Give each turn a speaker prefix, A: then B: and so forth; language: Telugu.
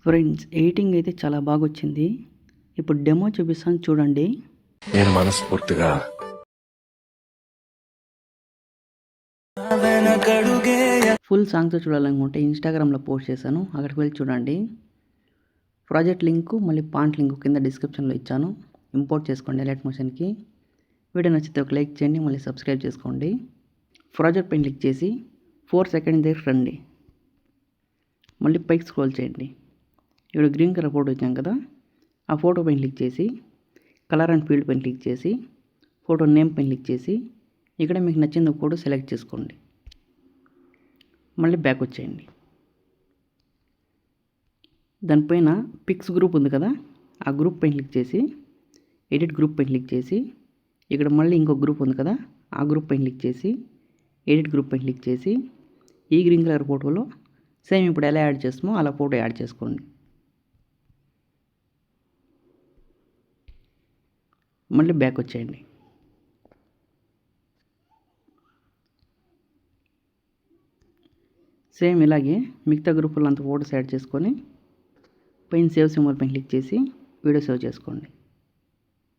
A: ఫ్రెండ్స్ ఎడిటింగ్ అయితే చాలా బాగా వచ్చింది. ఇప్పుడు డెమో చూపిస్తాను చూడండి.
B: నేను మనస్ఫూర్తిగా
A: ఫుల్ సాంగ్తో చూడాలనుకుంటే ఇన్స్టాగ్రామ్లో పోస్ట్ చేశాను, అక్కడికి వెళ్ళి చూడండి. ప్రాజెక్ట్ లింకు మళ్ళీ పాంట్ లింకు కింద డిస్క్రిప్షన్లో ఇచ్చాను. ఇంపోర్ట్ చేసుకోండి లైట్ మోషన్కి. వీడియో నచ్చితే ఒక లైక్ చేయండి, మళ్ళీ సబ్స్క్రైబ్ చేసుకోండి. ప్రాజెక్ట్ పైన క్లిక్ చేసి 4 సెకండ్స్ దగ్గర రండి. మళ్ళీ పైకి స్క్రోల్ చేయండి. ఇక్కడ గ్రీన్ కలర్ ఫోటో ఇచ్చాం కదా, ఆ ఫోటో పైన క్లిక్ చేసి కలర్ అండ్ ఫీల్డ్ పైన క్లిక్ చేసి ఫోటో నేమ్ పైన క్లిక్ చేసి ఇక్కడ మీకు నచ్చిన ఫోటో సెలెక్ట్ చేసుకోండి. మళ్ళీ బ్యాక్ వచ్చేయండి. దానిపైన పిక్స్ గ్రూప్ ఉంది కదా, ఆ గ్రూప్ పైన క్లిక్ చేసి ఎడిట్ గ్రూప్ పైన క్లిక్ చేసి ఇక్కడ మళ్ళీ ఇంకో గ్రూప్ ఉంది కదా, ఆ గ్రూప్ పైన క్లిక్ చేసి ఎడిట్ గ్రూప్ పైన క్లిక్ చేసి ఈ గ్రీన్ కలర్ ఫోటోలో సేమ్ ఇప్పుడు ఎలా యాడ్ చేస్తామో అలా ఫోటో యాడ్ చేసుకోండి. మళ్ళీ బ్యాక్ వచ్చేయండి. సేమ్ ఇలాగే మిగతా గ్రూపుల్లో అంత ఫోటోస్ యాడ్ చేసుకొని పైన సేవ్ సింబల్ పైన క్లిక్ చేసి వీడియో సేవ్ చేసుకోండి.